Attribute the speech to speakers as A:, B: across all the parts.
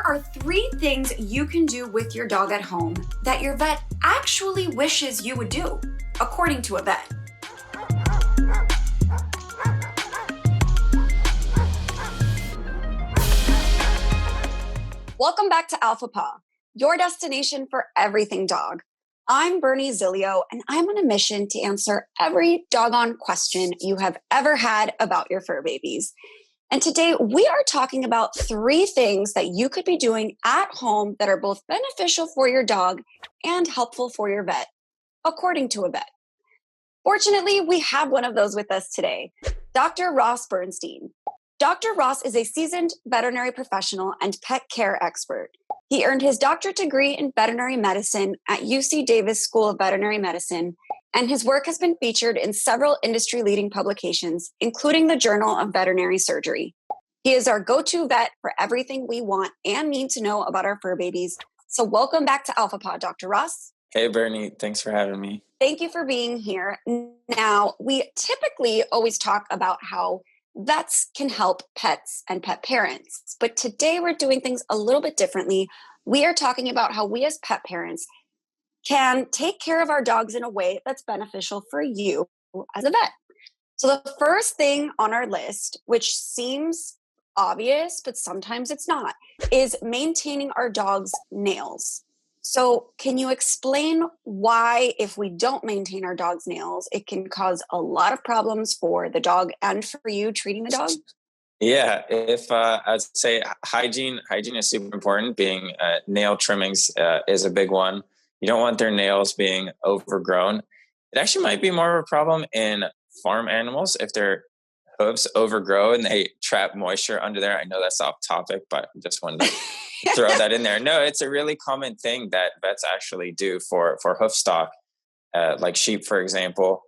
A: Here are 3 things you can do with your dog at home that your vet actually wishes you would do, according to a vet. Welcome back to Alpha Paw, your destination for everything dog. I'm Bernie Zilio, and I'm on a mission to answer every doggone question you have ever had about your fur babies. And today we are talking about 3 things that you could be doing at home that are both beneficial for your dog and helpful for your vet, according to a vet. Fortunately, we have one of those with us today, Dr. Ross Bernstein. Dr. Ross is a seasoned veterinary professional and pet care expert. He earned his doctorate degree in veterinary medicine at UC Davis School of Veterinary Medicine, and his work has been featured in several industry-leading publications, including the Journal of Veterinary Surgery. He is our go-to vet for everything we want and need to know about our fur babies. So welcome back to Alpha Pod, Dr. Ross.
B: Hey, Bernie. Thanks for having me.
A: Thank you for being here. Now, we typically always talk about how vets can help pets and pet parents, but today we're doing things a little bit differently. We are talking about how we as pet parents can take care of our dogs in a way that's beneficial for you as a vet. So the first thing on our list, which seems obvious, but sometimes it's not, is maintaining our dog's nails. So can you explain why, if we don't maintain our dog's nails, it can cause a lot of problems for the dog and for you treating the dog?
B: Yeah, if I'd say hygiene is super important. Being nail trimmings is a big one. You don't want their nails being overgrown. It actually might be more of a problem in farm animals if their hooves overgrow and they trap moisture under there. I know that's off topic, but just wanted to throw that in there. No, it's a really common thing that vets actually do for hoof stock, like sheep, for example,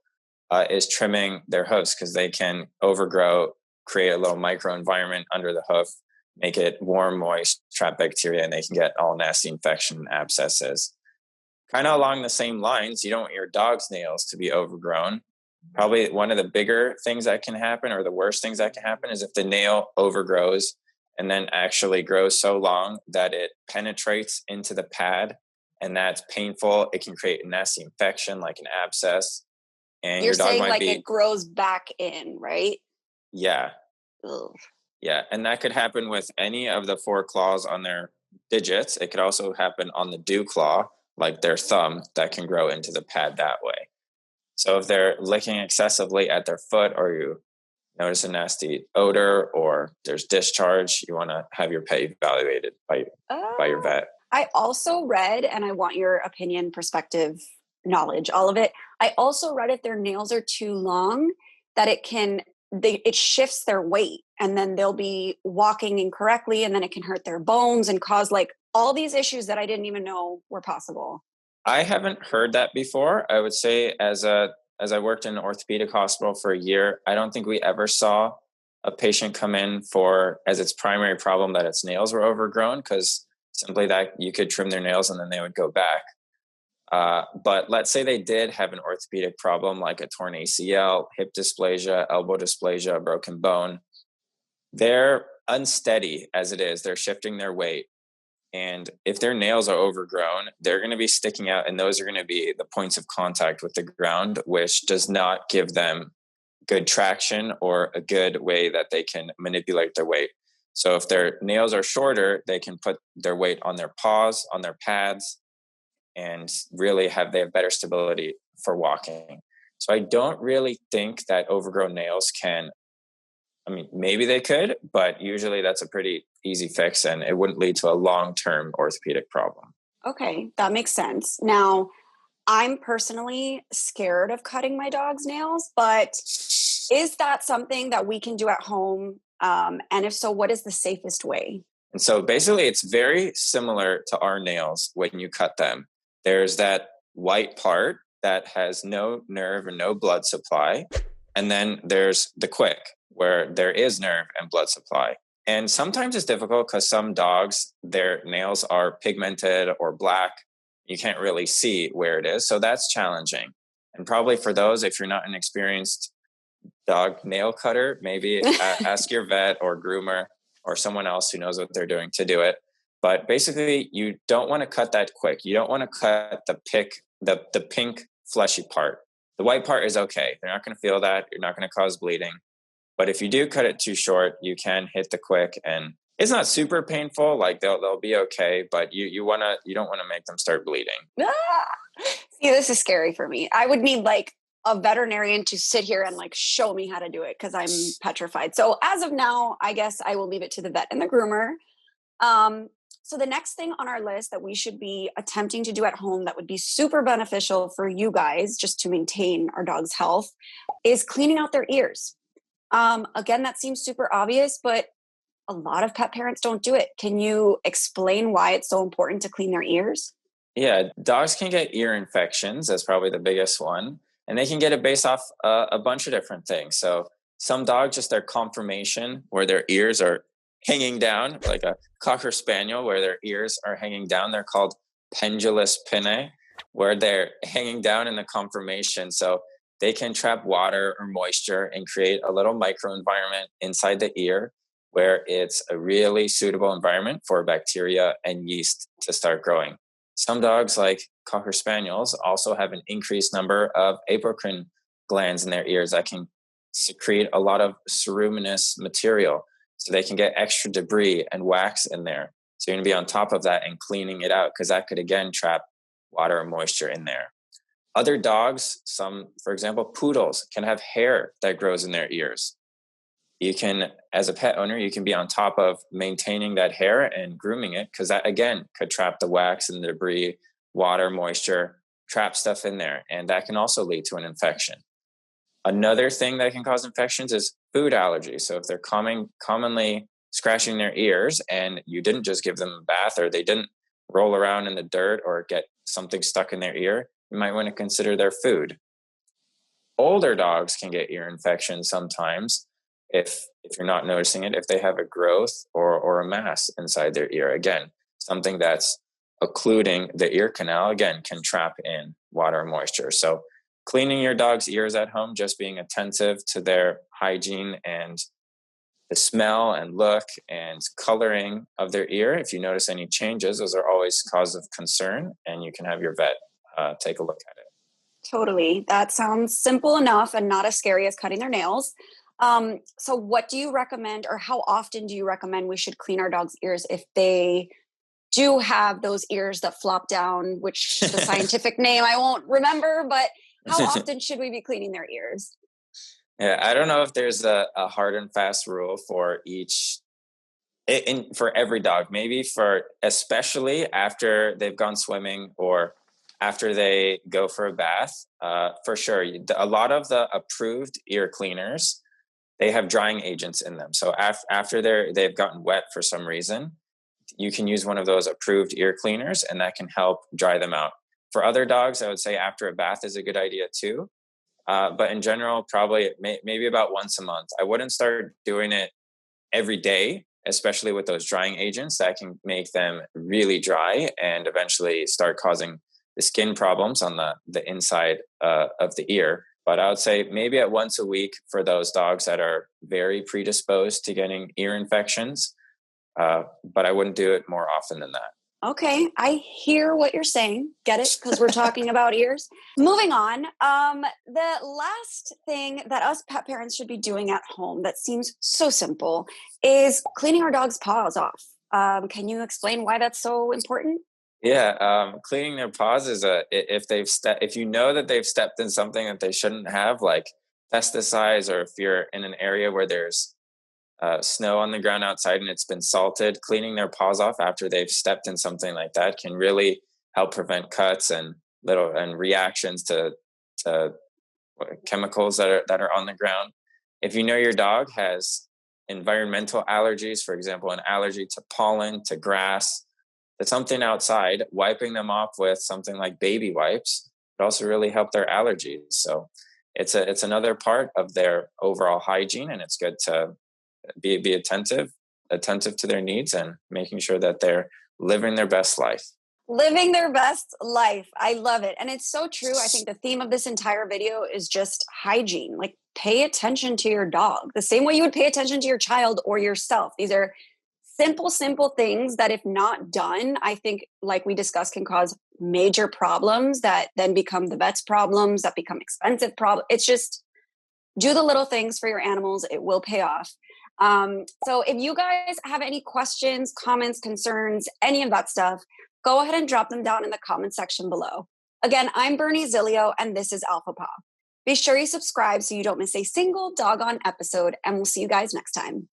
B: is trimming their hooves because they can overgrow, create a little microenvironment under the hoof, make it warm, moist, trap bacteria, and they can get all nasty infection and abscesses. Kind of along the same lines, you don't want your dog's nails to be overgrown. Probably one of the bigger things that can happen, or the worst things that can happen, is if the nail overgrows and then actually grows so long that it penetrates into the pad, and that's painful. It can create a nasty infection like an abscess. And
A: You're
B: your dog
A: saying
B: might
A: like
B: be,
A: it grows back in, right?
B: Yeah.
A: Ugh.
B: Yeah. And that could happen with any of the 4 claws on their digits. It could also happen on the dew claw, like their thumb, that can grow into the pad that way. So if they're licking excessively at their foot, or you notice a nasty odor, or there's discharge, you want to have your pet evaluated by your vet.
A: I also read, and I want your opinion, perspective, knowledge, all of it. I also read if their nails are too long, that it shifts their weight, and then they'll be walking incorrectly, and then it can hurt their bones and cause like all these issues that I didn't even know were possible.
B: I haven't heard that before. I would say as I worked in an orthopedic hospital for a year, I don't think we ever saw a patient come in as its primary problem that its nails were overgrown, because simply that you could trim their nails and then they would go back. But let's say they did have an orthopedic problem like a torn ACL, hip dysplasia, elbow dysplasia, a broken bone. They're unsteady as it is. They're shifting their weight. And if their nails are overgrown, they're going to be sticking out, and those are going to be the points of contact with the ground, which does not give them good traction or a good way that they can manipulate their weight. So if their nails are shorter, they can put their weight on their paws, on their pads, and really they have better stability for walking. So I don't really think that overgrown nails maybe they could, but usually that's a pretty easy fix, and it wouldn't lead to a long-term orthopedic problem.
A: Okay, that makes sense. Now, I'm personally scared of cutting my dog's nails, but is that something that we can do at home? And if so, what is the safest way?
B: And so basically it's very similar to our nails when you cut them. There's that white part that has no nerve and no blood supply. And then there's the quick, where there is nerve and blood supply. And sometimes it's difficult because some dogs, their nails are pigmented or black. You can't really see where it is. So that's challenging. And probably for those, if you're not an experienced dog nail cutter, maybe ask your vet or groomer or someone else who knows what they're doing to do it. But basically, you don't want to cut that quick. You don't want to cut the pink fleshy part. The white part is okay. They're not going to feel that. You're not going to cause bleeding. But if you do cut it too short, you can hit the quick, and it's not super painful. Like they'll be okay, but you don't want to make them start bleeding.
A: See, this is scary for me. I would need like a veterinarian to sit here and like show me how to do it because I'm petrified. So as of now, I guess I will leave it to the vet and the groomer. So the next thing on our list that we should be attempting to do at home that would be super beneficial for you guys just to maintain our dog's health is cleaning out their ears. Again, that seems super obvious, but a lot of pet parents don't do it. Can you explain why it's so important to clean their ears?
B: Yeah, dogs can get ear infections. That's probably the biggest one. And they can get it based off a bunch of different things. So some dogs, just their conformation where their ears are hanging down, like a Cocker Spaniel where their ears are hanging down. They're called pendulous pinnae, where they're hanging down in the conformation. So they can trap water or moisture and create a little microenvironment inside the ear where it's a really suitable environment for bacteria and yeast to start growing. Some dogs, like Cocker Spaniels, also have an increased number of apocrine glands in their ears that can secrete a lot of ceruminous material. So they can get extra debris and wax in there. So you're going to be on top of that and cleaning it out because that could, again, trap water or moisture in there. Other dogs, for example, poodles, can have hair that grows in their ears. You can, as a pet owner, you can be on top of maintaining that hair and grooming it because that, again, could trap the wax and the debris, water, moisture, trap stuff in there. And that can also lead to an infection. Another thing that can cause infections is food allergies. So if they're commonly scratching their ears and you didn't just give them a bath or they didn't roll around in the dirt or get something stuck in their ear, you might want to consider their food. Older dogs can get ear infections sometimes if you're not noticing it, if they have a growth or a mass inside their ear. Again, something that's occluding the ear canal, again, can trap in water and moisture. So cleaning your dog's ears at home, just being attentive to their hygiene and the smell and look and coloring of their ear. If you notice any changes, those are always cause of concern, and you can have your vet take a look at it.
A: Totally. That sounds simple enough and not as scary as cutting their nails. So what do you recommend, or how often do you recommend we should clean our dog's ears if they do have those ears that flop down, which the scientific name I won't remember, but how often should we be cleaning their ears?
B: Yeah, I don't know if there's a hard and fast rule for for every dog. Maybe especially after they've gone swimming or after they go for a bath, for sure. A lot of the approved ear cleaners, they have drying agents in them. So after they've gotten wet for some reason, you can use one of those approved ear cleaners and that can help dry them out. For other dogs, I would say after a bath is a good idea too. But in general, probably maybe about once a month. I wouldn't start doing it every day, especially with those drying agents that can make them really dry and eventually start causing the skin problems on the inside of the ear. But I would say maybe at once a week for those dogs that are very predisposed to getting ear infections. But I wouldn't do it more often than that.
A: Okay, I hear what you're saying. Get it? Because we're talking about ears. Moving on, the last thing that us pet parents should be doing at home that seems so simple is cleaning our dog's paws off. Can you explain why that's so important?
B: Yeah, cleaning their paws is if you know that they've stepped in something that they shouldn't have, like pesticides, or if you're in an area where there's snow on the ground outside and it's been salted, cleaning their paws off after they've stepped in something like that can really help prevent cuts and reactions to chemicals that are on the ground. If you know your dog has environmental allergies, for example, an allergy to pollen, to grass, to something outside, wiping them off with something like baby wipes would also really help their allergies. So it's another part of their overall hygiene, and it's good to be attentive to their needs and making sure that they're living their best life.
A: Living their best life. I love it. And it's so true. I think the theme of this entire video is just hygiene. Like, pay attention to your dog the same way you would pay attention to your child or yourself. These are simple things that if not done, I think, like we discussed, can cause major problems that then become the vet's problems, that become expensive problems. It's just do the little things for your animals. It will pay off. So if you guys have any questions, comments, concerns, any of that stuff, go ahead and drop them down in the comment section below. Again, I'm Bernie Zilio, and this is Alpha Paw. Be sure you subscribe so you don't miss a single doggone episode, and we'll see you guys next time.